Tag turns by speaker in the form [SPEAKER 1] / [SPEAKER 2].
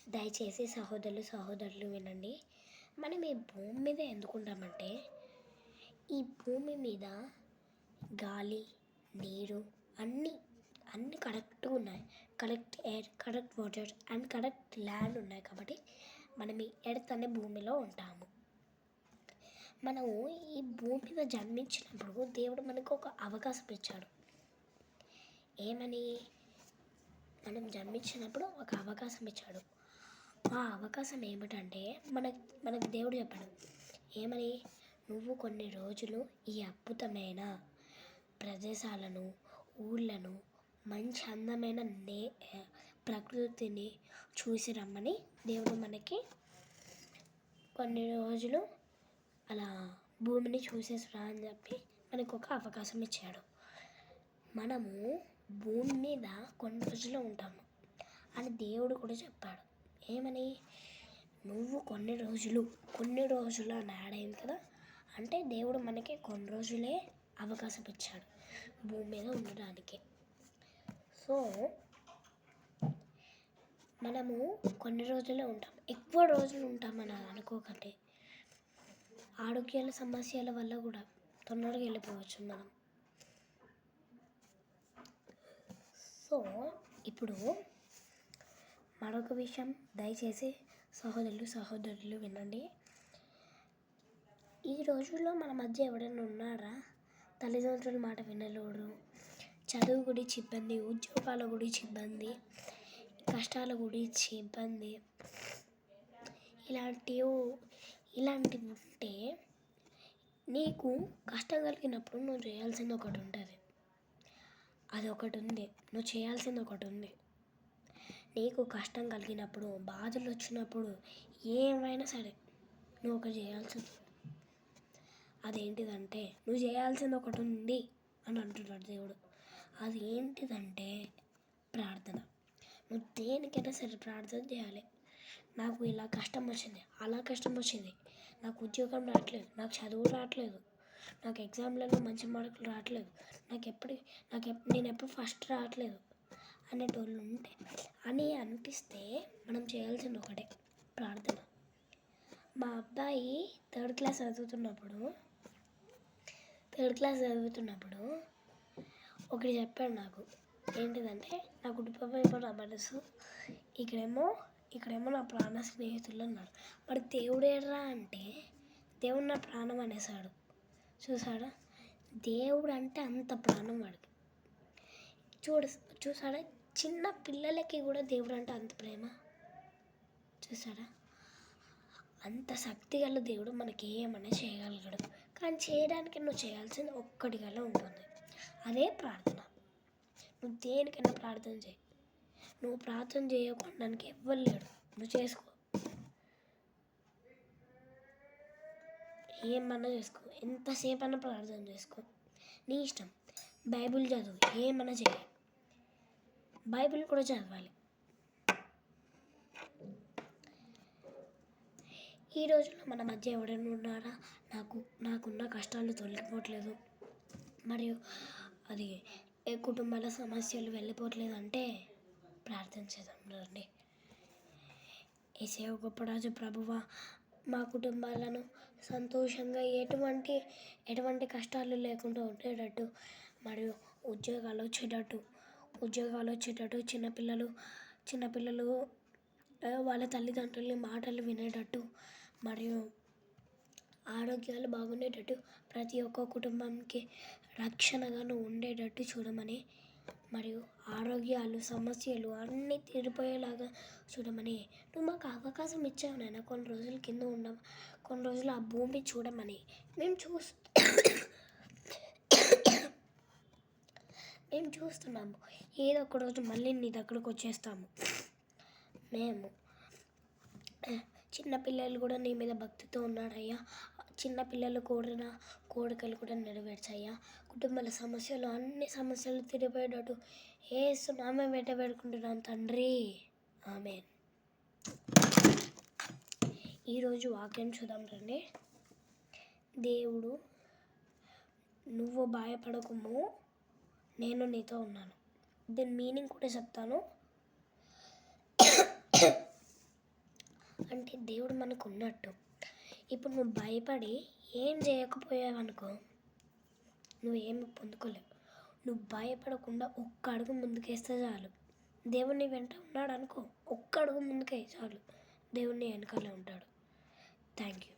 [SPEAKER 1] దయచేసి సహోదరులు వినండి. మనం ఈ భూమి మీద ఎందుకుంటామంటే, ఈ భూమి మీద గాలి, నీరు అన్నీ అన్నీ కరెక్ట్గా ఉన్నాయి. Correct air, correct water and correct land ఉన్నాయి. కాబట్టి మనం ఈ ఎర్త్ అనే భూమిలో ఉంటాము. మనము ఈ భూమి మీద జన్మించినప్పుడు దేవుడు మనకు ఒక అవకాశం ఇచ్చాడు. ఏమని? మనం జన్మించినప్పుడు ఒక అవకాశం ఇచ్చాడు. ఆ అవకాశం ఏమిటంటే మనకు దేవుడు చెప్పాడు. ఏమని? నువ్వు కొన్ని రోజులు ఈ అద్భుతమైన ప్రదేశాలను, ఊళ్ళను, మంచి అందమైన ప్రకృతిని చూసి రమ్మని దేవుడు మనకి కొన్ని రోజులు అలా భూమిని చూసేసిరా అని చెప్పి మనకు ఒక అవకాశం ఇచ్చాడు. మనము భూమి మీద కొన్ని రోజులు ఉంటాము అని దేవుడు కూడా చెప్పాడు. ఏమని? నువ్వు కొన్ని రోజులు అని యాడ్ అయింది కదా, అంటే దేవుడు మనకి కొన్ని రోజులే అవకాశం ఇచ్చాడు భూమి మీద ఉండడానికి. సో మనము కొన్ని రోజులే ఉంటాం, ఎక్కువ రోజులు ఉంటామని అనుకోకండి. ఆరోగ్యాల సమస్యల వల్ల కూడా తొందరగా వెళ్ళిపోవచ్చు మనం. సో ఇప్పుడు మరొక విషయం, దయచేసి సహోదరులు వినండి. ఈ రోజుల్లో మన మధ్య ఎవరైనా ఉన్నారా తల్లిదండ్రుల మాట వినలేరు, చదువు గురించి ఇబ్బంది, ఉద్యోగాల గురించి ఇబ్బంది, కష్టాల గురించి ఇబ్బంది, ఇలాంటివి ఉంటే నీకు కష్టం కలిగినప్పుడు నువ్వు చేయాల్సింది ఒకటి ఉంటుంది. అది ఒకటి ఉంది, నువ్వు చేయాల్సింది ఒకటి ఉంది. నీకు కష్టం కలిగినప్పుడు, బాధలు వచ్చినప్పుడు, ఏమైనా సరే నువ్వు ఒకటి చేయాల్సింది. అదేంటిదంటే నువ్వు చేయాల్సింది ఒకటి ఉంది అని అంటున్నాడు దేవుడు. అది ఏంటిదంటే ప్రార్థన. నువ్వు దేనికైనా సరే ప్రార్థన చేయాలి. నాకు ఇలా కష్టం వచ్చింది, అలా కష్టం వచ్చింది, నాకు ఉద్యోగం రావట్లేదు, నాకు చదువు రావట్లేదు, నాకు ఎగ్జామ్లలో మంచి మార్కులు రావట్లేదు, నేను ఎప్పుడు ఫస్ట్ రావట్లేదు అనేటోళ్ళు ఉంటే అని అనిపిస్తే మనం చేయాల్సింది ఒకటే, ప్రార్థన. మా అబ్బాయి థర్డ్ క్లాస్ చదువుతున్నప్పుడు ఒకటి చెప్పాడు నాకు. ఏంటిదంటే, నా కుటుంబమేమో నా మనసు, ఇక్కడేమో నా ప్రాణ స్నేహితులు అన్నాడు. మరి దేవుడు ఎర్రా అంటే దేవుడు నా ప్రాణం అనేసాడు. చూసాడా? దేవుడు అంటే అంత ప్రాణం వాడికి. చూసాడా? చిన్న పిల్లలకి కూడా దేవుడు అంటే అంత ప్రేమ. చూసాడా? అంత శక్తి గల దేవుడు మనకి ఏమన్నా చేయగలగడు. కానీ చేయడానికి నువ్వు చేయాల్సింది ఒక్కటిగానే ఉంటుంది, అదే ప్రార్థన. నువ్వు దేనికైనా ప్రార్థన చేయి. నువ్వు ప్రార్థన చేయకుండా దానికి ఎవ్వరు లేడు. నువ్వు చేసుకో, ఏమన్నా చేసుకో, ఎంతసేపు అన్నా ప్రార్థన చేసుకో, నీ ఇష్టం. బైబిల్ చదువు, ఏమన్నా చేయి, బైబిల్ కూడా చదవాలి. ఈ రోజుల్లో మన మధ్య ఎవరైనా ఉన్నారా నాకున్న కష్టాలు తొలగిపోవట్లేదు, మరియు అది కుటుంబాల సమస్యలు వెళ్ళిపోవట్లేదు అంటే ప్రార్థన చేద్దాం రండి. యేసయ్య గొప్పరాజు ప్రభువా, మా కుటుంబాలను సంతోషంగా ఎటువంటి కష్టాలు లేకుండా ఉండేటట్టు, మరియు ఉద్యోగాలు వచ్చేటట్టు చిన్నపిల్లలు వాళ్ళ తల్లిదండ్రుల మాటలు వినేటట్టు, మరియు ఆరోగ్యాలు బాగుండేటట్టు, ప్రతి ఒక్క కుటుంబంకి రక్షణగా నువ్వు ఉండేటట్టు చూడమని, మరియు ఆరోగ్యాలు సమస్యలు అన్నీ తీరిపోయేలాగా చూడమని నువ్వు మాకు అవకాశం ఇచ్చావు నాయన. కొన్ని రోజుల కింద ఉన్నాం, కొన్ని రోజులు ఆ భూమి చూడమని మేము చూస్తున్నాము. ఏదో ఒక రోజు మళ్ళీ నీ దగ్గరకు వచ్చేస్తాము. మేము చిన్నపిల్లలు కూడా నీ మీద భక్తితో ఉన్నారయ్యా. చిన్నపిల్లలు కోరికలు కూడా నెరవేర్చయ్యా. కుటుంబాల అన్ని సమస్యలు తిరిగిపోయేటట్టు యేసు నామమున వేడుకుంటున్నాను తండ్రి, ఆమేన్. ఈరోజు వాక్యం చూద్దాం రండి. దేవుడు, నువ్వు భయపడకుము, నేను నీతో ఉన్నాను. దీని మీనింగ్ కూడా చెప్తాను. అంటే దేవుడు మనకు ఉన్నట్టు. ఇప్పుడు నువ్వు భయపడి ఏం చేయకపోయావనుకో నువ్వేమి పొందుకోలేవు. నువ్వు భయపడకుండా ఒక్క అడుగు ముందుకేస్తే చాలు, దేవుడు నీ వెంట ఉన్నాడు అనుకో, ఒక్క అడుగు ముందుకే చాలు, దేవుడు నీ వెనకాలే ఉంటాడు. Thank you.